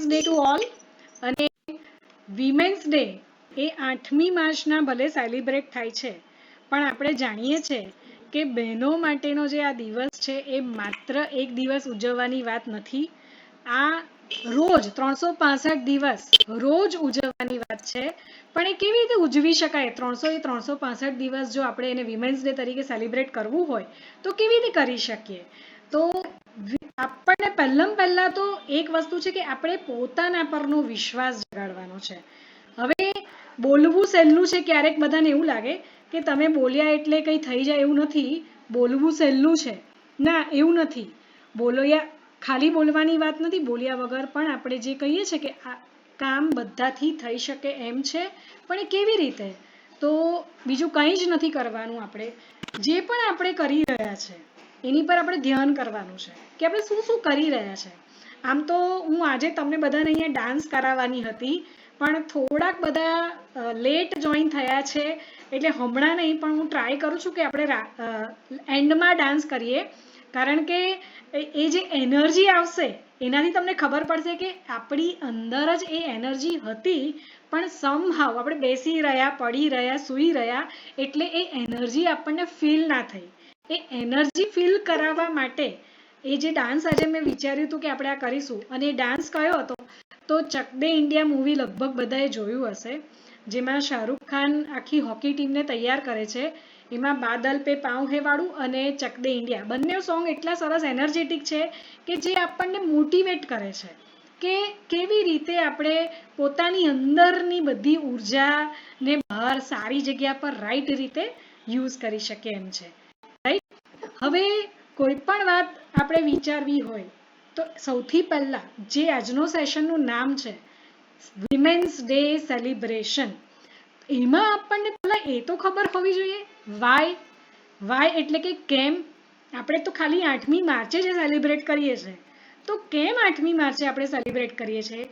Day to all. અને women's day એ 8મી માર્ચના ભલે સેલિબ્રેટ થાય છે, પણ આપણે જાણીએ છીએ કે બહેનો માટેનો જે આ દિવસ છે એ માત્ર એક દિવસ ઉજવવાની વાત નથી. આ રોજ 365 દિવસ રોજ ઉજવવાની વાત છે. પણ એ કેવી રીતે ઉજવી શકાય? 365 દિવસ જો આપણે એને વિમેન્સ ડે તરીકે સેલિબ્રેટ કરવું હોય તો કેવી રીતે કરી શકીએ? તો આપણને પહેલાં તો એક વસ્તુ છે કે આપણે પોતાના પરનો વિશ્વાસ જગાડવાનો છે. હવે બોલવું સહેલું છે, ક્યારેક બધાને એવું લાગે કે તમે બોલ્યા એટલે કંઈ થઈ જાય એવું નથી. બોલવું સહેલું છે, ના એવું નથી. બોલ્યા ખાલી બોલવાની વાત નથી, બોલ્યા વગર પણ આપણે જે કહીએ છીએ કે આ કામ બધાથી થઈ શકે એમ છે, પણ એ કેવી રીતે? તો બીજું કંઈ જ નથી કરવાનું. આપણે જે પણ આપણે કરી રહ્યા છે એની પર આપણે ધ્યાન કરવાનું છે કે આપણે શું શું કરી રહ્યા છે. આમ તો હું આજે તમને બધાને અહીંયા ડાન્સ કરાવવાની હતી, પણ થોડાક બધા લેટ જોઈન થયા છે, એટલે હમણાં નહીં, પણ હું ટ્રાય કરું છું કે આપણે એન્ડમાં ડાન્સ કરીએ. કારણ કે એ જે એનર્જી આવશે એનાથી તમને ખબર પડશે કે આપણી અંદર જ એ એનર્જી હતી, પણ સમહાવ આપણે બેસી રહ્યા, પડી રહ્યા, સૂઈ રહ્યા, એટલે એ એનર્જી આપણને ફીલ ના થઈ. એ એનર્જી ફીલ કરાવવા માટે એ જે ડાન્સ આજે મેં વિચાર્યું હતું કે આપણે આ કરીશું. અને એ ડાન્સ કયો હતો? તો ચક દે ઇન્ડિયા મૂવી લગભગ બધાએ જોયું હશે, જેમાં શાહરૂખ ખાન આખી હોકી ટીમને તૈયાર કરે છે. એમાં બાદલ પે પાઉં હે વાળું અને ચક દે ઇન્ડિયા બંને સોંગ એટલા સરસ એનર્જેટિક છે કે જે આપણને મોટિવેટ કરે છે કે કેવી રીતે આપણે પોતાની અંદરની બધી ઉર્જાને બહાર સારી જગ્યા પર રાઈટ રીતે યુઝ કરી શકીએ એમ છે. રાઈટ. હવે કોઈ પણ વાત આપણે વિચારવી હોય તો સૌથી પહેલાં જે આજનો સેશનનું નામ છે વિમેન્સ ડે સેલિબ્રેશન, એમાં આપણને પહેલાં એ તો ખબર હોવી જોઈએ વાય એટલે કે કેમ. આપણે તો ખાલી 8મી માર્ચે જ સેલિબ્રેટ કરીએ છીએ, તો કેમ 8મી માર્ચે આપણે સેલિબ્રેટ કરીએ છીએ?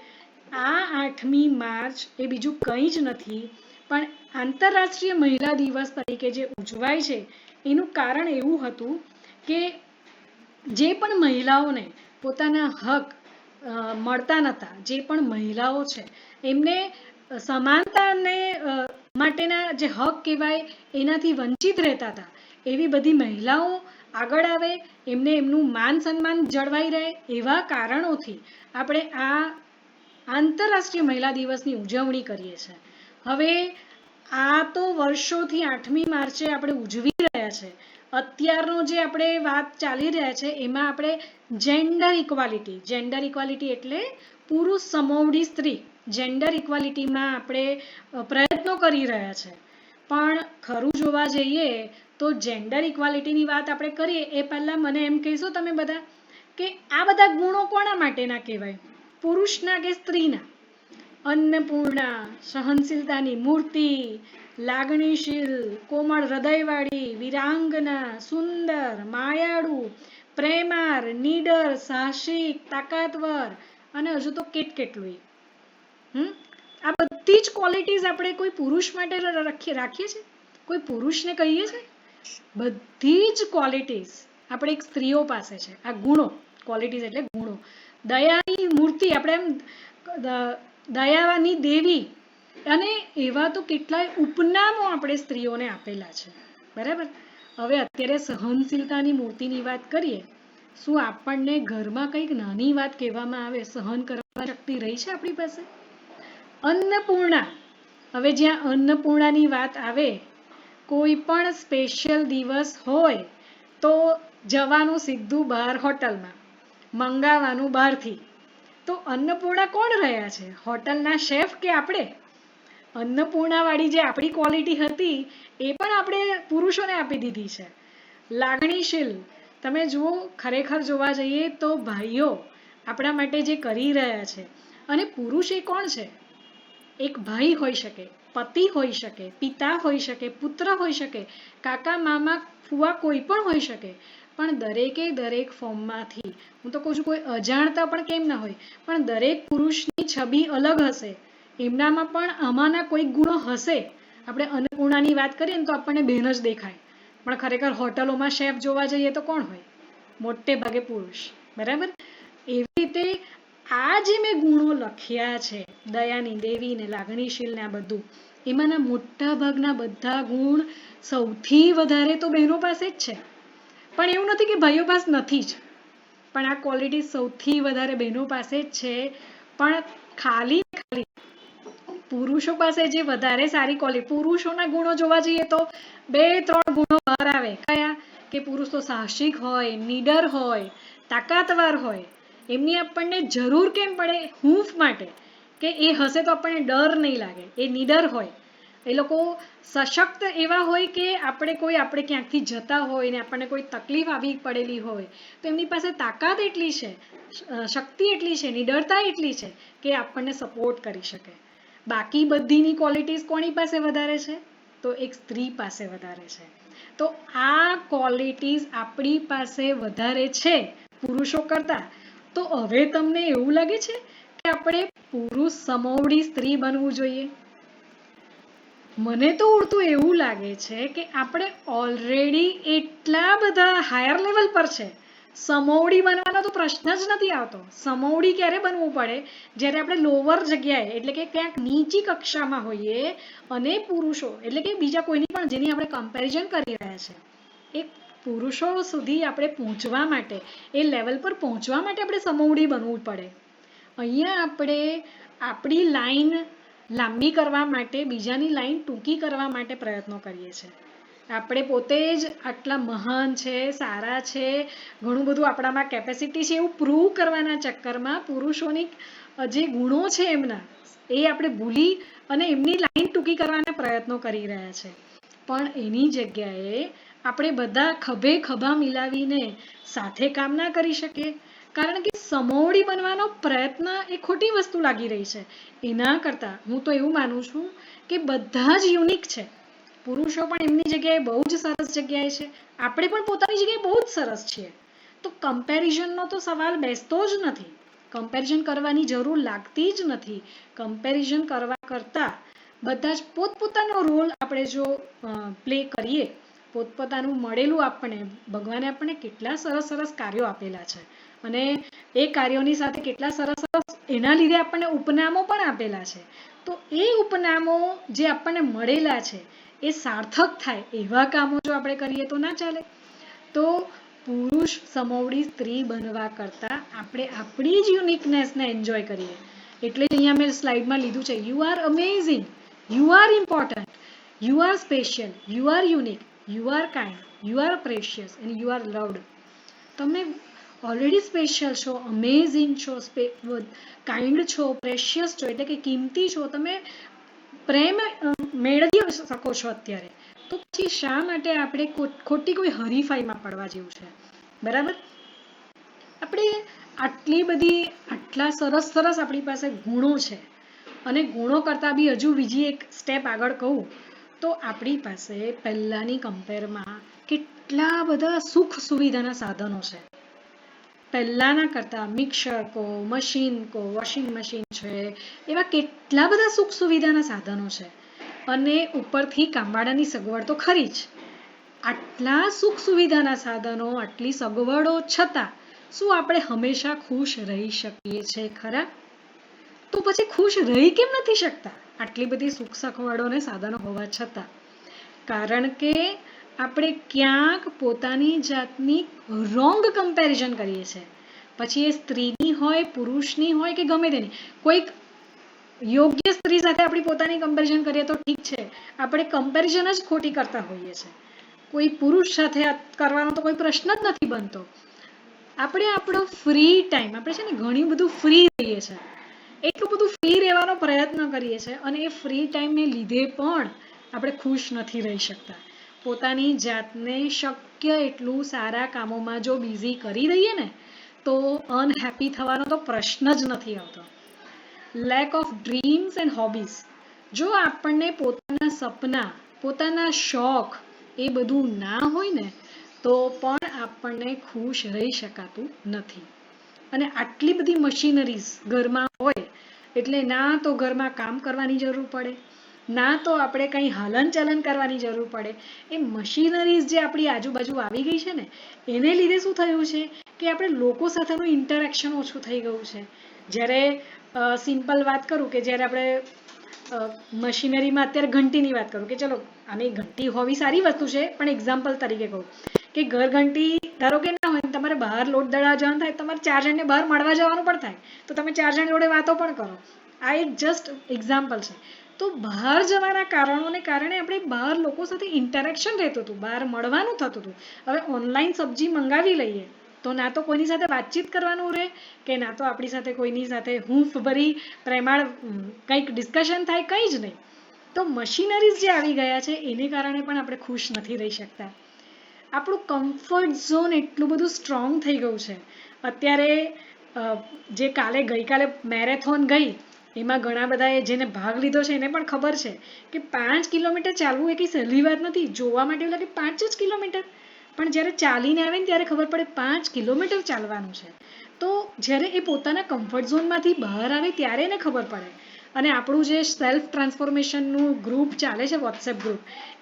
આ 8મી માર્ચ એ બીજું કંઈ જ નથી, પણ આંતરરાષ્ટ્રીય મહિલા દિવસ તરીકે જે ઉજવાય છે એનું કારણ એવું હતું કે જે પણ મહિલાઓને પોતાના હક મળતા નહોતા, જે પણ મહિલાઓ છે એમને સમાનતાને માટેના જે હક કહેવાય એનાથી વંચિત રહેતા હતા, એવી બધી મહિલાઓ આગળ આવે, એમને એમનું માન સન્માન જળવાઈ રહે, એવા કારણોથી આપણે આ આંતરરાષ્ટ્રીય મહિલા દિવસની ઉજવણી કરીએ છીએ. હવે આ તો વર્ષોથી 8મી માર્ચે આપણે ઉજવી રહ્યા છે. અત્યારનો જે આપણે વાત ચાલી રહ્યા છે એમાં આપણે જેન્ડર ઇક્વાલિટી એટલે પુરુષ સમોવડી સ્ત્રી, જેન્ડર ઇક્વાલિટીમાં આપણે પ્રયત્નો કરી રહ્યા છે. પણ ખરું જોવા જઈએ તો જેન્ડર ઇક્વાલિટીની વાત આપણે કરીએ એ પહેલાં મને એમ કહેશો તમે બધા કે આ બધા ગુણો કોના માટેના કહેવાય? પુરુષના કે સ્ત્રીના? અન્નપૂર્ણા, સહનશીલતાની મૂર્તિ, લાગણીશીલ, કોમળ હૃદયવાળી, વિરાંગના, સુંદર, માયાળુ, પ્રેમાળ, નીડર, સાહસિક, તાકાતવર, અને હજુ તો કેટલુંય. આ બધી જ ક્વોલિટીઝ આપણે કોઈ પુરુષ માટે રાખીએ છીએ? કોઈ પુરુષને કહીએ છીએ? બધી જ ક્વોલિટીઝ આપણે એક સ્ત્રીઓ પાસે છે. આ ગુણો, ક્વોલિટીઝ એટલે ગુણો. દયાની મૂર્તિ, આપણે એમ દયાની દેવી, અને એવા તો કેટલાય ઉપનામો આપણે સ્ત્રીઓને આપેલા છે. બરાબર. હવે અત્યારે સહનશીલતાની મૂર્તિની વાત કરીએ, શું આપણને ઘરમાં કંઈક નાની વાત કહેવામાં આવે સહન કરવા શક્તિ રહી છે આપણી પાસે? અન્નપૂર્ણા, હવે જ્યાં અન્નપૂર્ણાની વાત આવે, કોઈ પણ સ્પેશિયલ દિવસ હોય તો જવાનું સીધું બહાર હોટલમાં, મંગાવવાનું બહારથી. તો અન્નપૂર્ણા કોણ રહ્યા છે? હોટલના શેફ કે આપણે? અન્નપૂર્ણાવાળી જે આપણી ક્વોલિટી હતી એ પણ આપણે પુરુષોને આપી દીધી છે. લાગણીશીલ, તમે જુઓ, ખરેખર જોવા જઈએ તો ભાઈઓ આપણા માટે જે કરી રહ્યા છે, અને પુરુષ એ કોણ છે? એક ભાઈ હોઈ શકે, પતિ હોઈ શકે, પિતા હોઈ શકે, પુત્ર હોઈ શકે, કાકા, મામા, ફુવા, કોઈ પણ હોઈ શકે. પણ દરેકે દરેક ફોર્મમાંથી, હું તો કહું છું કોઈ અજાણતા પણ કેમ ના હોય, પણ દરેક પુરુષની છબી અલગ હશે. એમનામાં પણ આમાંના કોઈ ગુણો હશે. આપણે અન્નપૂર્ણાની વાત કરીએ ને તો આપણને બહેન જ દેખાય, પણ ખરેખર હોટલોમાં શેફ જોવા જઈએ તો કોણ હોય? મોટે ભાગે પુરુષ. બરાબર. એવી રીતે આ જે મેં ગુણો લખ્યા છે, દયાની, દેવી ને લાગણીશીલ ને આ બધું, એમાંના મોટા ભાગના બધા ગુણ સૌથી વધારે તો બહેનો પાસે જ છે. પણ એવું નથી કે ભાઈઓ પાસે નથી જ, પણ આ ક્વોલિટી સૌથી વધારે બહેનો પાસે જ છે. પણ ખાલી પુરુષો પાસે જે વધારે સારી ક્વોલિટી, પુરુષોના ગુણો જોવા જઈએ તો 2-3 ગુણો બહાર આવે. કયા? કે પુરુષ તો સાહસિક હોય, નીડર હોય, તાકાતવાર હોય. એમની આપણને જરૂર કેમ પડે? હૂંફ માટે, કે એ હશે તો આપણને ડર નહીં લાગે. એ નીડર હોય, એ લોકો સશક્ત એવા હોય કે આપણે ક્યાંકથી જતા હોય ને આપણને કોઈ તકલીફ આવી પડેલી હોય તો એમની પાસે તાકાત એટલી છે, શક્તિ એટલી છે, નીડરતા એટલી છે કે આપણને સપોર્ટ કરી શકે. બાકી બધીની ક્વોલિટીઝ કોની પાસે વધારે છે? તો એક સ્ત્રી પાસે વધારે છે. તો આ ક્વોલિટીઝ આપણી પાસે વધારે છે પુરુષો કરતા. તો હવે તમને એવું લાગે છે કે આપણે પુરુષ સમોવડી સ્ત્રી બનવું જોઈએ? મને તો ઉડતું એવું લાગે છે કે આપણે ઓલરેડી એટલા બધા હાયર લેવલ પર છે, સમોવડી બનવાનો તો પ્રશ્ન જ નથી આવતો. સમોવડી ક્યારે બનવું પડે? જ્યારે આપણે લોવર જગ્યાએ, એટલે કે ક્યાંક નીચી કક્ષામાં હોઈએ અને પુરુષો, એટલે કે બીજા કોઈની પણ જેની આપણે કમ્પેરિઝન કરી રહ્યા છે, એ પુરુષો સુધી આપણે પહોંચવા માટે, એ લેવલ પર પહોંચવા માટે આપણે સમોવડી બનવું પડે. અહીંયા આપણે આપણી લાઈન લાંબી કરવા માટે, બીજાની લાઈન ટૂંકી કરવા માટે પ્રયત્નો કરીએ છીએ. આપણે પોતે જ આટલા મહાન છે, સારા છે, ઘણું બધું આપણામાં કેપેસિટી છે એવું પ્રૂવ કરવાના ચક્કરમાં પુરુષોની જે ગુણો છે એમના, એ આપણે ભૂલી અને એમની લાઈન ટૂંકી કરવાના પ્રયત્નો કરી રહ્યા છે. પણ એની જગ્યાએ આપણે બધા ખભે ખભા મિલાવીને સાથે કામ ના કરી શકીએ? કારણ કે સમોવડી બનવાનો પ્રયત્ન એ ખોટી વસ્તુ લાગી રહી છે. એના કરતાં હું તો એવું માનું છું કે બધા જ યુનિક છે. પુરુષો પણ એમની જગ્યાએ બહુ જ સરસ જગ્યાએ છે, આપણે પણ પોતાની જગ્યાએ બહુ જ સરસ છીએ. તો કમ્પેરિઝનનો તો સવાલ બેસતો જ નથી. કમ્પેરિઝન કરવાની જરૂર લાગતી જ નથી. કમ્પેરિઝન કરવા કરતાં બધા જ પોતપોતાનો રોલ આપણે જો પ્લે કરીએ, પોતપોતાનું મળેલું, આપણને ભગવાને આપણને કેટલા સરસ સરસ કાર્યો આપેલા છે અને એ કાર્યોની સાથે કેટલા સરસ સરસ એના લીધે આપણને ઉપનામો પણ આપેલા છે. તો એ ઉપનામો જે આપણને મળેલા છે એ સાર્થક થાય એવા કામો જો આપણે કરીએ તો ના ચાલે? તો પુરુષ સમોવડી સ્ત્રી બનવા કરતાં આપણે આપણી જ યુનિકનેસને એન્જોય કરીએ. એટલે જ અહીંયા મેં સ્લાઇડમાં લીધું છે, you are amazing, you are important, you are special, you are unique, you are kind, you are precious and you are loved. તમે ઓલરેડી સ્પેશિયલ છો, અમેઝિંગ છો, કાઇન્ડ છો, પ્રેશિયસ છો, એટલે કે કિંમતી છો. તમે પ્રેમ મેળવી શકો છો અત્યારે. તો પછી શા માટે આપણે ખોટી કોઈ હરીફાઈમાં પડવા જેવું છે? બરાબર? આપણે આટલા સરસ સરસ આપણી પાસે ગુણો છે, અને ગુણો કરતાં બી હજુ બીજી એક સ્ટેપ આગળ કહું તો આપણી પાસે પહેલાંની કમ્પેરમાં કેટલા બધા સુખ સુવિધાના સાધનો છે. પહેલાંના કરતાં મિક્સર કહો, મશીન કહો, વોશિંગ મશીન છે, એવા કેટલા બધા સુખ સુવિધાના સાધનો છે. અને ઉપરથી કામવાળાની સગવડ તો ખરી જ. આટલા સુખ સુવિધાના સાધનો, આટલી સગવડો છતાં શું આપણે હંમેશા ખુશ રહી શકીએ છીએ ખરા? તો પછી ખુશ રહી કેમ નથી શકતા આટલી બધી સુખ સગવડો અને સાધનો હોવા છતાં? કારણ કે આપણે ક્યાંક પોતાની જાતની રોંગ કમ્પેરિઝન કરીએ છીએ. પછી એ સ્ત્રીની હોય, પુરુષની હોય કે ગમે તેની, કોઈક યોગ્ય સ્ત્રી સાથે આપણી પોતાની કમ્પેરિઝન કરીએ તો ઠીક છે, આપણે કમ્પેરિઝન જ ખોટી કરતા હોઈએ છીએ. કોઈ પુરુષ સાથે કરવાનો તો કોઈ પ્રશ્ન જ નથી બનતો. આપણે આપણો ફ્રી ટાઈમ, આપણે છે ને ઘણી બધું ફ્રી રહીએ છીએ, એટલું બધું ફ્રી રહેવાનો પ્રયત્ન કરીએ છીએ અને એ ફ્રી ટાઈમને લીધે પણ આપણે ખુશ નથી રહી શકતા. પોતાની જાતને શક્ય એટલું સારા કામોમાં જો બિઝી કરી દઈએ ને તો અનહેપી થવાનો તો પ્રશ્ન જ નથી આવતો. Lack of dreams and hobbies. જો આપણને પોતાના સપના, પોતાના શોખ એ બધું ના હોય ને તો પણ આપણને ખુશ રહી શકાતું નથી. અને આટલી બધી મશીનરીઝ ઘરમાં હોય એટલે ના તો ઘરમાં કામ કરવાની જરૂર પડે, ના તો આપણે કંઈ હલનચલન કરવાની જરૂર પડે. એ મશીનરીઝ જે આપણી આજુબાજુ આવી ગઈ છે ને એને લીધે શું થયું છે કે આપણે લોકો સાથેનું ઇન્ટરેક્શન ઓછું થઈ ગયું છે. જ્યારે સિમ્પલ વાત કરું કે જ્યારે આપણે મશીનરીમાં અત્યારે ઘંટીની વાત કરું કે ચલો આની ઘંટી હોવી સારી વસ્તુ છે, પણ એક્ઝામ્પલ તરીકે કહું કે ઘર ઘંટી ધારો કે ના હોય તમારે બહાર લોટ દળવા જવાનું થાય, તમારે 4 જણને બહાર મળવા જવાનું પણ થાય, તો તમે 4 જણ જોડે વાતો પણ કરો. આ એક જસ્ટ એક્ઝામ્પલ છે. તો બહાર જવાના કારણોને કારણે આપણે બહાર લોકો સાથે ઇન્ટરેક્શન રહેતું હતું, બહાર મળવાનું થતું હતું. હવે ઓનલાઈન સબ્જી મંગાવી લઈએ તો ના તો કોઈની સાથે વાતચીત કરવાનું રહે કે ના તો આપણી સાથે કોઈની સાથે હૂંફ ભરી પ્રેમાળ કંઈક ડિસ્કશન થાય, કંઈ જ નહીં. તો મશીનરીઝ જે આવી ગયા છે એને કારણે પણ આપણે ખુશ નથી રહી શકતા. આપણું કમ્ફર્ટ ઝોન એટલું બધું સ્ટ્રોંગ થઈ ગયું છે. અત્યારે જે ગઈકાલે મેરેથોન ગઈ એમાં ઘણા બધાએ જેને ભાગ લીધો છે એને પણ ખબર છે કે 5 કિલોમીટર ચાલવું એ કંઈ સહેલી વાત નથી. જોવા માટે એવું લાગે 5 જ કિલોમીટર, પણ જ્યારે ચાલીને આવે ને ત્યારે ખબર પડે 5 કિલોમીટર ચાલવાનું છે. તો જ્યારે એ પોતાના કમ્ફર્ટ ઝોનમાંથી બહાર આવે ત્યારે એને ખબર પડે. અને આપણું જે સેલ્ફ ટ્રાન્સફોર્મેશનનું ગ્રુપ ચાલે છે, વોટ્સએપ ગ્રુપ,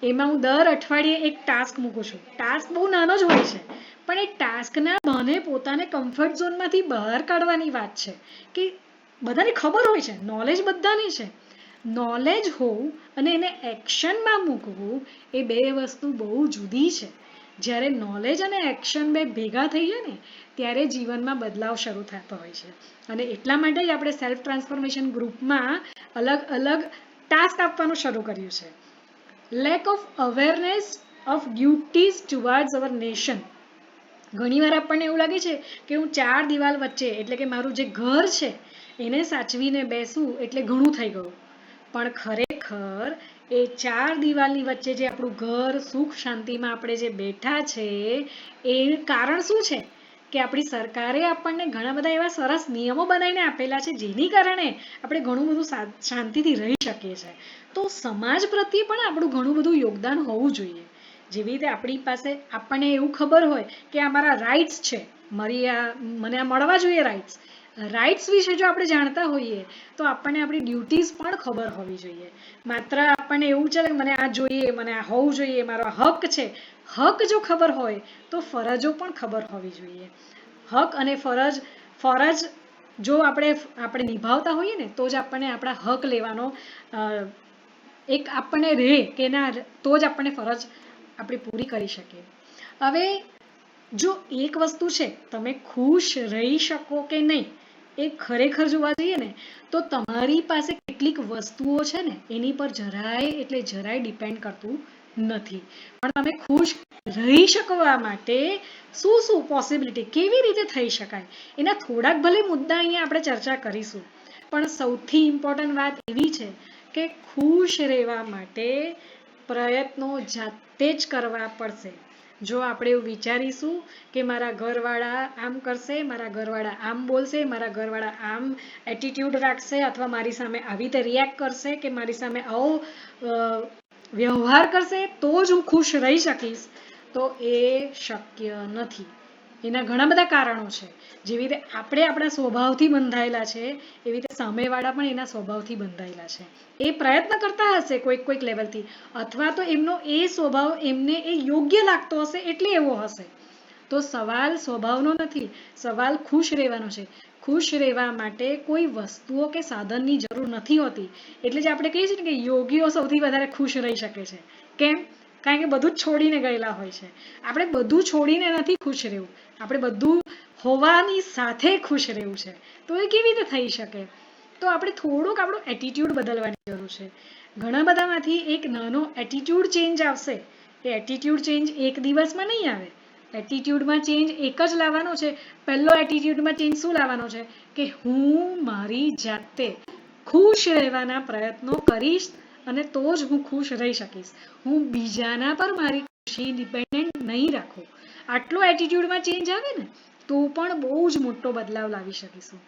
એમાં હું દર અઠવાડિયે એક ટાસ્ક મૂકું છું. ટાસ્ક બહુ નાનો જ હોય છે, પણ એ ટાસ્કના બહાને પોતાને કમ્ફર્ટ ઝોનમાંથી બહાર કાઢવાની વાત છે. કે બધાને ખબર હોય છે, નોલેજ બધાને છે, નોલેજ હોવું અને એને એક્શનમાં મૂકવું એ બે વસ્તુ બહુ જુદી છે. જ્યારે નોલેજ અને એક્શન બે ભેગા થઈ જાય ને ત્યારે જીવનમાં બદલાવ શરૂ થતો હોય છે. અને એટલા માટે જ આપણે સેલ્ફ ટ્રાન્સફોર્મેશન ગ્રુપમાં અલગ અલગ ટાસ્ક આપવાનું શરૂ કર્યું છે. Lack of awareness of duties towards hour nation. ઘણીવાર આપણને એવું લાગે છે કે હું 4 દિવાલ વચ્ચે એટલે કે મારું જે ઘર છે એને સાચવીને બેસું એટલે ઘણું થઈ ગયું. પણ ખરેખર એ 4 દિવાલની વચ્ચે જે આપણું ઘર સુખ શાંતિમાં આપણે જે બેઠા છે એ કારણ શું છે કે આપણી સરકારે આપણને ઘણા બધા એવા સરસ નિયમો બનાવીને આપેલા છે જેની કારણે આપણે ઘણું બધું શાંતિથી રહી શકીએ છીએ. તો સમાજ પ્રત્યે પણ આપણું ઘણું બધું યોગદાન હોવું જોઈએ. જેવી રીતે આપણી પાસે આપણને એવું ખબર હોય કે આ મારા રાઇટ્સ છે, મને આ મળવા જોઈએ રાઇટ્સ વિશે જો આપણે જાણતા હોઈએ તો આપણને આપણી ડ્યુટીઝ પણ ખબર હોવી જોઈએ. માત્ર આપણને એવું ચાલે કે મને આ જોઈએ, મને આ હોવું જોઈએ, મારો હક છે. હક જો ખબર હોય તો ફરજો પણ ખબર હોવી જોઈએ. હક અને ફરજ જો આપણે નિભાવતા હોઈએ ને તો જ આપણને આપણા હક લેવાનો એક આપણને રહે કે ના, તો જ આપણને ફરજ આપણે પૂરી કરી શકીએ. હવે જો એક વસ્તુ છે, તમે ખુશ રહી શકો કે નહીં એ ખરેખર જોવા જઈએ ને તો તમારી પાસે કેટલીક વસ્તુઓ છે ને એની પર જરાય ડિપેન્ડ કરતું નથી. પણ તમે ખુશ રહી શકવા માટે શું પોસિબિલિટી, કેવી રીતે થઈ શકાય, એના થોડાક ભલે મુદ્દા અહીંયા આપણે ચર્ચા કરીશું. પણ સૌથી ઇમ્પોર્ટન્ટ વાત એવી છે કે ખુશ રહેવા માટે પ્રયત્નો જાતે જ કરવા પડશે. જો આપણે એવું વિચારીશું કે મારા ઘરવાળા આમ કરશે, મારા ઘરવાળા આમ બોલશે, મારા ઘરવાળા આમ એટીટ્યુડ રાખશે અથવા મારી સામે આવી રીતે રિએક્ટ કરશે કે મારી સામે આવો વ્યવહાર કરશે તો જ હું ખુશ રહી શકીશ, તો એ શક્ય નથી. એના ઘણા બધા કારણો છે. જેવી રીતે આપણે આપણા સ્વભાવથી બંધાયેલા છે એવી રીતે સામેવાળા પણ એના સ્વભાવથી બંધાયેલા છે. એ પ્રયત્ન કરતા હશે કોઈક લેવલથી, અથવા તો એમનો એ સ્વભાવ એમને એ યોગ્ય લાગતો હશે એટલે એવો હશે. તો સવાલ સ્વભાવનો નથી, સવાલ ખુશ રહેવાનો છે. ખુશ રહેવા માટે કોઈ વસ્તુઓ કે સાધનની જરૂર નથી હોતી. એટલે જ આપણે કહીએ છીએ ને કે યોગીઓ સૌથી વધારે ખુશ રહી શકે છે. કેમ? કારણ કે બધું જ છોડીને ગયેલા હોય છે. આપણે બધું છોડીને નથી ખુશ રહેવું, આપણે બધું હોવાની સાથે ખુશ રહેવું છે. તો એ કેવી રીતે થઈ શકે? તો આપણે થોડુંક આપણું એટીટ્યુડ બદલવાની જરૂર છે. ઘણા બધામાંથી એક નાનો એટીટ્યુડ ચેન્જ આવશે. એ એટીટ્યુડ ચેન્જ એક દિવસમાં નહીં આવે. એટીટ્યુડમાં ચેન્જ એક જ લાવવાનો છે. પહેલો એટીટ્યુડમાં ચેન્જ શું લાવવાનો છે કે હું મારી જાતે ખુશ રહેવાના પ્રયત્નો કરીશ અને તો જ હું ખુશ રહી શકીશ. હું બીજાના પર મારી ખુશી ડિપેન્ડન્ટ નહીં રાખું. આટલો એટીટ્યુડમાં ચેન્જ આવે ને તો પણ બહુ જ મોટો બદલાવ લાવી શકીશું.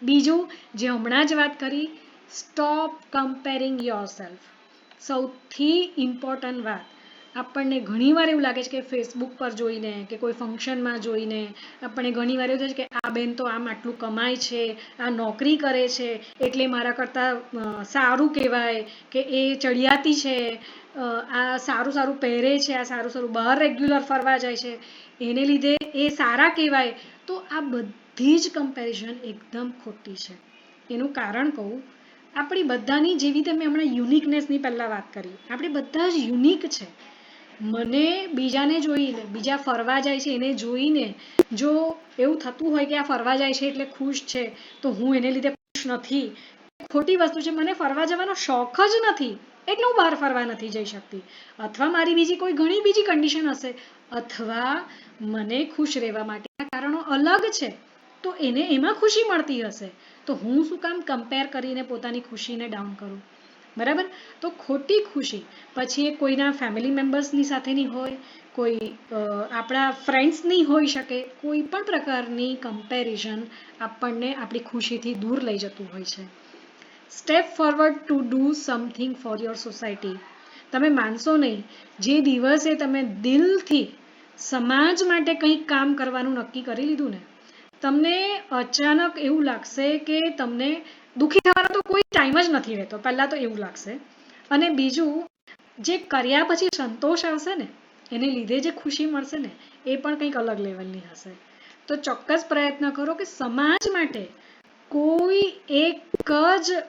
બીજું જે હમણાં જ વાત કરી, સ્ટોપ કમ્પેરિંગ યોરસેલ્ફ. સૌથી ઇમ્પોર્ટન્ટ વાત, આપણને ઘણીવાર એવું લાગે છે કે ફેસબુક પર જોઈને કે કોઈ ફંક્શનમાં જોઈને આપણને ઘણીવાર એવું થાય છે કે આ બેન તો આમ આટલું કમાય છે, આ નોકરી કરે છે એટલે મારા કરતાં સારું કહેવાય, કે એ ચડિયાતી છે, આ સારું પહેરે છે, આ સારું બહાર રેગ્યુલર ફરવા જાય છે, એને લીધે એ સારા કહેવાય. તો આ બધી જ કમ્પેરિઝન એકદમ ખોટી છે. એનું કારણ કહું, આપણી બધાની જેવી રીતે મેં હમણાં યુનિકનેસની પહેલાં વાત કરી, આપણે બધા જ યુનિક છે. મને બીજાને જોઈને, બીજા ફરવા જાય છે એને જોઈને જો એવું થતું હોય કે આ ફરવા જાય છે એટલે ખુશ છે, તો હું એને લીધે ખુશ નથી, ખોટી વસ્તુ છે. મને ફરવા જવાનો શોખ જ નથી એટલે હું બહાર ફરવા નથી જઈ શકતી, અથવા મારી બીજી કોઈ ઘણી બીજી કન્ડિશન હશે, અથવા મને ખુશ રહેવા માટેના કારણો અલગ છે, તો એને એમાં ખુશી મળતી હશે, તો હું શું કામ કમ્પેર કરીને પોતાની ખુશીને ડાઉન કરું? બરાબર? તો ખોટી ખુશી પછી એ કોઈના ફેમિલી મેમ્બર્સની સાથેની હોય, કોઈ આપણા ફ્રેન્ડ્સની હોઈ શકે, કોઈ પણ પ્રકારની કમ્પેરિઝન આપણને આપણી ખુશીથી દૂર લઈ જતું હોય છે. Step forward to do something for your society. તમે માનશો નહીં, જે દિવસે તમે દિલથી સમાજ માટે કંઈક કામ કરવાનું નક્કી કરી લીધું ને, તમને અચાનક એવું લાગશે કે તમને દુઃખી થવાનો તો કોઈ ટાઈમ જ નથી રહેતો. પહેલાં તો એવું લાગશે. અને બીજું, જે કર્યા પછી સંતોષ આવશે ને, એને લીધે જે ખુશી મળશે ને, એ પણ કંઈક અલગ લેવલની હશે. તો ચોક્કસ પ્રયત્ન કરો કે સમાજ માટે કોઈ એક જ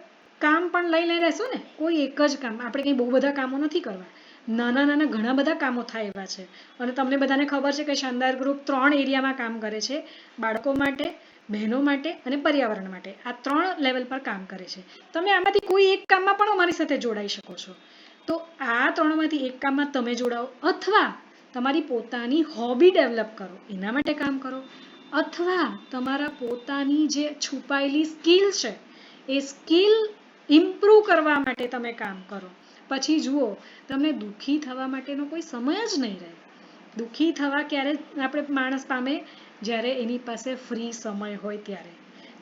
કામ પણ લઈને રહેશો ને, કોઈ એક જ કામ, આપણે કંઈ બહુ બધા કામો નથી કરવા, નાના નાના ઘણા બધા કામો થાય એવા છે. અને તમને બધાને ખબર છે કે શાનદાર ગ્રુપ 3 એરિયામાં કામ કરે છે: બાળકો માટે, બહેનો માટે અને પર્યાવરણ માટે. આ 3 લેવલ પર કામ કરે છે. તમે આમાંથી કોઈ એક કામમાં પણ અમારી સાથે જોડાઈ શકો છો. તો આ 3માંથી એક કામમાં તમે જોડાઓ, અથવા તમારી પોતાની હોબી ડેવલપ કરો, એના માટે કામ કરો, અથવા તમારા પોતાની જે છુપાયેલી સ્કિલ છે એ સ્કિલ ઇમ્પ્રૂવ કરવા માટે તમે કામ કરો. પછી જુઓ, તમને દુઃખી થવા માટેનો કોઈ સમય જ નહીં રહે. દુઃખી થવા ક્યારે આપણે માણસ પામે? જ્યારે એની પાસે ફ્રી સમય હોય ત્યારે.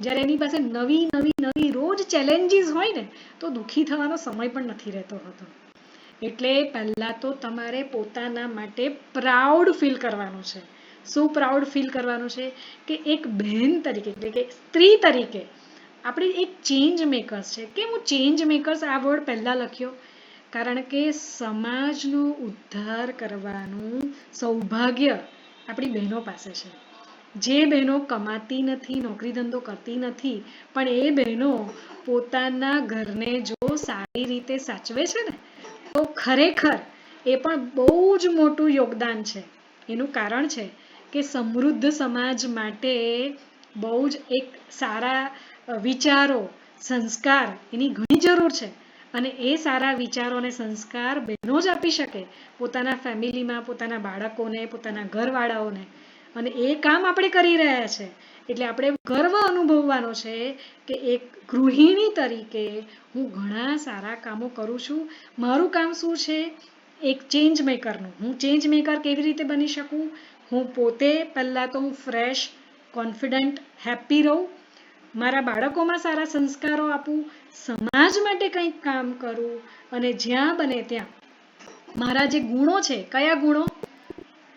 જ્યારે એની પાસે નવી નવી નવી રોજ ચેલેન્જીસ હોય ને, તો દુઃખી થવાનો સમય પણ નથી રહેતો હોતો. એટલે પહેલાં તો તમારે પોતાના માટે પ્રાઉડ ફીલ કરવાનું છે. શું પ્રાઉડ ફીલ કરવાનું છે? કે એક બહેન તરીકે, એટલે કે સ્ત્રી તરીકે આપણે એક ચેન્જ મેકર્સ છે. કેમ હું ચેન્જ મેકર્સ આ વર્ડ પહેલાં લખ્યો? કારણ કે સમાજનો ઉદ્ધાર કરવાનું સૌભાગ્ય આપણી બહેનો પાસે છે. જે બહેનો કમાતી નથી, નોકરી ધંધો કરતી નથી, પણ એ બહેનો પોતાના ઘરને જો સારી રીતે સાચવે છે ને, તો ખરેખર એ પણ બહુ જ મોટું યોગદાન છે. એનું કારણ છે કે સમૃદ્ધ સમાજ માટે બહુ જ એક સારા વિચારો, સંસ્કાર એની ઘણી જરૂર છે. અને એ સારા વિચારો અને સંસ્કાર બહેનો જ આપી શકે પોતાના ફેમિલીમાં, પોતાના બાળકોને, પોતાના ઘરવાળાઓને. અને એ કામ આપણે કરી રહ્યા છે. એટલે આપણે ગર્વ અનુભવવાનો છે કે એક ગૃહિણી તરીકે હું ઘણા સારા કામો કરું છું. મારું કામ શું છે? એક ચેન્જ મેકરનું. હું ચેન્જ મેકર કેવી રીતે બની શકું? હું પોતે પહેલાં તો હું ફ્રેશ, કોન્ફિડન્ટ, હેપી રહું, મારા બાળકોમાં સારા સંસ્કારો આપું, સમાજ માટે કંઈક કામ કરું, અને જ્યાં બને ત્યાં મારા જે ગુણો છે, કયા ગુણો?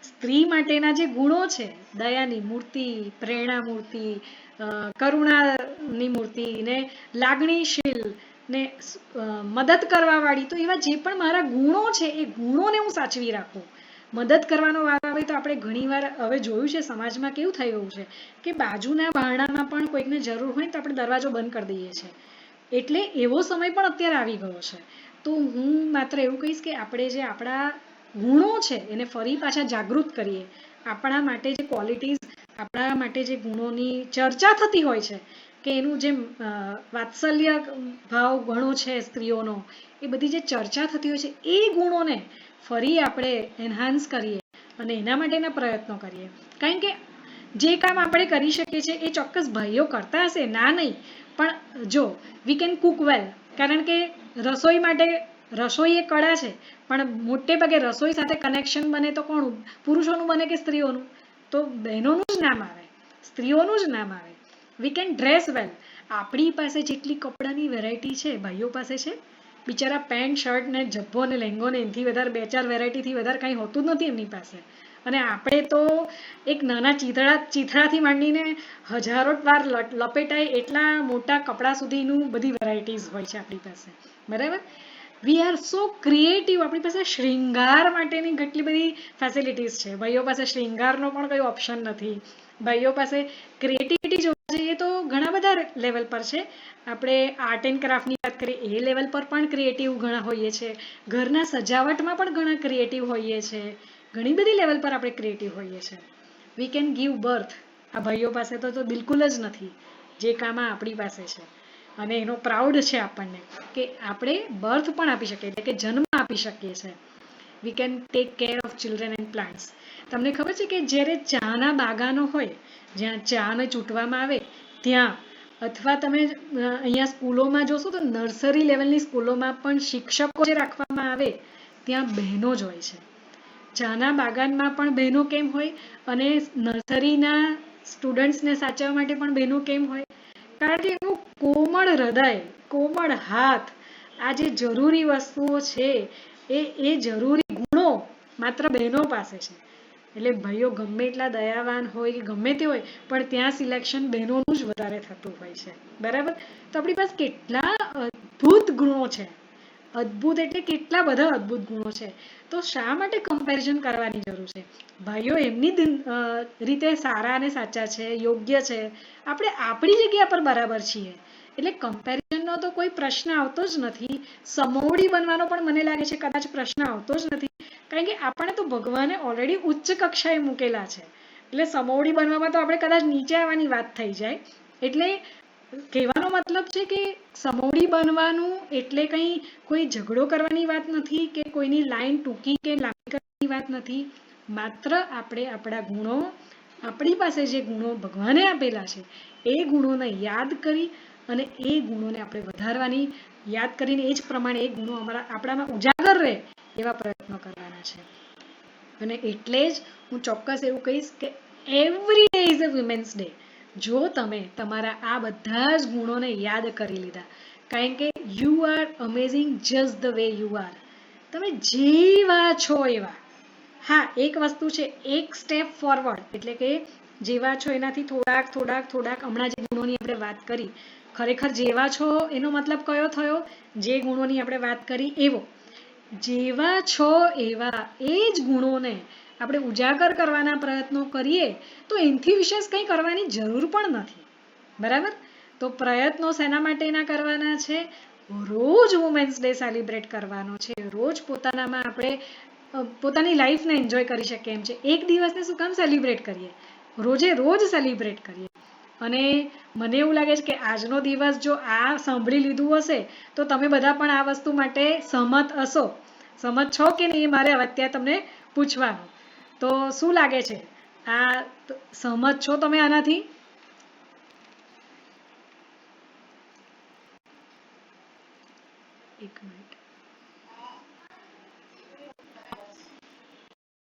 સ્ત્રી માટેના જે ગુણો છે, દયાની મૂર્તિ, પ્રેરણા મૂર્તિ, કરુણાની મૂર્તિ, ને લાગણીશીલ, ને મદદ કરવાવાળી, તો એવા જે પણ મારા ગુણો છે એ ગુણોને હું સાચવી રાખું. મદદ કરવાનો વાર આવે તો આપણે ઘણીવાર હવે જોયું છે સમાજમાં કેવું થઈ ગયું છે કે બાજુના બારણામાં પણ કોઈકને જરૂર હોય તો આપણે દરવાજો બંધ કરી દઈએ છીએ. એટલે એવો સમય પણ અત્યારે આવી ગયો છે. તો હું માત્ર એવું કહીશ કે આપણે જે આપણા ગુણો છે એને ફરી પાછા જાગૃત કરીએ. આપણા માટે જે ક્વોલિટીઝ, આપણા માટે જે ગુણોની ચર્ચા થતી હોય છે, કે એનું જે વાત્સલ્ય ભાવ ગણો છે સ્ત્રીઓનો, એ બધી જે ચર્ચા થતી હોય છે, એ ગુણોને ફરી આપણે એન્હાન્સ કરીએ અને એના માટેના પ્રયત્નો કરીએ. કારણ કે જે કામ આપણે કરી શકીએ છીએ એ ચોક્કસ ભાઈઓ કરતા હશે, ના નહીં, પણ જો વી કેન કુક વેલ, કારણ કે રસોઈ માટે, રસોઈ એ કળા છે, પણ મોટે ભાગે રસોઈ સાથે કનેક્શન બને તો કોણ? પુરુષોનું બને કે સ્ત્રીઓનું? તો બહેનોનું જ નામ આવે, સ્ત્રીઓનું જ નામ આવે. વી કેન ડ્રેસ વેલ. આપણી પાસે જેટલી કપડાની વેરાયટી છે ભાઈઓ પાસે છે? બિચારા પેન્ટ, શર્ટ ને જબ્બો ને લેંગો ને એનાથી વધારે 2-4 વેરાયટીથી વધારે કાંઈ હોતું જ નથી એમની પાસે. અને આપણે તો એક નાના ચીથડાથી માંડીને હજારો વાર લપેટાય એટલા મોટા કપડાં સુધીનું બધી વેરાયટીઝ હોય છે આપણી પાસે. બરાબર? We are so creative. આપણી પાસે શૃંગાર માટેની કેટલી બધી ફેસિલિટીઝ છે. ભાઈઓ પાસે શૃંગારનો પણ કોઈ ઓપ્શન નથી. ભાઈઓ પાસે ક્રિએટિવિટી જોવા જઈએ તો ઘણા બધા લેવલ પર છે. આપણે આર્ટ એન્ડ ક્રાફ્ટની વાત કરીએ એ લેવલ પર પણ ક્રિએટિવ ઘણા હોઈએ છે. ઘરના સજાવટમાં પણ ઘણા ક્રિએટિવ હોઈએ છે. ઘણી બધી લેવલ પર આપણે ક્રિએટિવ હોઈએ છે. We can give birth. આ ભાઈઓ પાસે તો બિલકુલ જ નથી જે કામ આપણી પાસે છે. અને એનો પ્રાઉડ છે આપણને કે આપણે બર્થ પણ આપી શકીએ, એટલે કે જન્મ આપી શકીએ છીએ. We can take care of children and plants. તમને ખબર છે કે જ્યારે ચાના બાગાનો હોય, જ્યાં ચાને ચૂંટવામાં આવે ત્યાં, અથવા તમે અહીંયા સ્કૂલોમાં જોશો તો નર્સરી લેવલની સ્કૂલોમાં પણ શિક્ષકો જે રાખવામાં આવે ત્યાં બહેનો જ હોય છે. ચાના બાગાનમાં પણ બહેનો કેમ હોય, અને નર્સરીના સ્ટુડન્ટ્સને સાચવવા માટે પણ બહેનો કેમ હોય? કારણ કે એનું કોમળ હૃદય, કોમળ હાથ, આ જે જરૂરી વસ્તુઓ છે એ જરૂરી ગુણો માત્ર બહેનો પાસે છે. એટલે ભાઈઓ ગમે એટલા દયાવાન હોય કે ગમે તે હોય, પણ ત્યાં સિલેક્શન બહેનોનું જ વધારે થતું હોય છે. બરાબર? તો આપણી પાસે કેટલા અદ્ભુત ગુણો છે. અદ્ભુત એટલે કેટલા બધા અદ્ભુત ગુણો છે. તો શા માટે કમ્પેરિઝન કરવાની જરૂર છે? ભાઈઓ એમની રીતે સારા અને સાચા છે, યોગ્ય છે. આપણે આપણી જગ્યા પર બરાબર છીએ. એટલે કમ્પેરિઝનનો તો કોઈ પ્રશ્ન આવતો જ નથી. સમોવડી બનવાનો પણ મને લાગે છે કદાચ પ્રશ્ન આવતો જ નથી. કારણ કે આપણને તો ભગવાને ઓલરેડી ઉચ્ચ કક્ષાએ મૂકેલા છે. એટલે સમોવડી બનવામાં તો આપણે કદાચ નીચે આવવાની વાત થઈ જાય. એટલે કહેવાનો મતલબ છે કે સમોવડી બનવાનું એટલે કંઈ કોઈ ઝઘડો કરવાની વાત નથી, કે કોઈની લાઈન ટૂંકી કે લાંબી કરવાની વાત નથી. માત્ર આપણે આપણા ગુણો, આપણી પાસે જે ગુણો ભગવાને આપેલા છે એ ગુણોને યાદ કરી અને એ ગુણોને આપણે વધારવાની, યાદ કરીને એ જ પ્રમાણે એ ગુણો આપણામાં ઉજાગર રહે એવા પ્રયત્નો કરવાના છે. અને એટલે જ હું ચોક્કસ એવું કહીશ કે every day is a women's day. જો તમે તમારા આ બધા જ ગુણોને યાદ કરી લીધા, કારણ કે you are amazing just the way you are. તમે જેવા છો એવા. હા, એક વસ્તુ છે, એક સ્ટેપ ફોરવર્ડ, એટલે કે જેવા છો એનાથી થોડાક હમણાં જે ગુણોની આપણે વાત કરી, ખરેખર જેવા છો એનો મતલબ કયો થયો? જે ગુણોની આપણે વાત કરી એવો. જેવા છો એવા એ જ ગુણોને આપણે ઉજાગર કરવાના પ્રયત્નો કરીએ તો એનાથી વિશેષ કંઈ કરવાની જરૂર પણ નથી. બરાબર? તો પ્રયત્નો શેના માટેના કરવાના છે? રોજ વુમેન્સ ડે સેલિબ્રેટ કરવાનો છે. રોજ પોતાનામાં આપણે પોતાની લાઈફને એન્જોય કરી શકીએ એમ છે. એક દિવસને શું કામ સેલિબ્રેટ કરીએ? રોજે રોજ સેલિબ્રેટ કરીએ. અને મને એવું લાગે છે કે આજનો દિવસ જો આ સાંભળી લીધું હશે તો તમે બધા પણ આ વસ્તુ માટે સહમત હશો. સહમત છો કે નહીં એ મારે અત્યારે તમને પૂછવાનું. તો શું લાગે છે? આ સહમત છો તમે આનાથી? એક મિનિટ.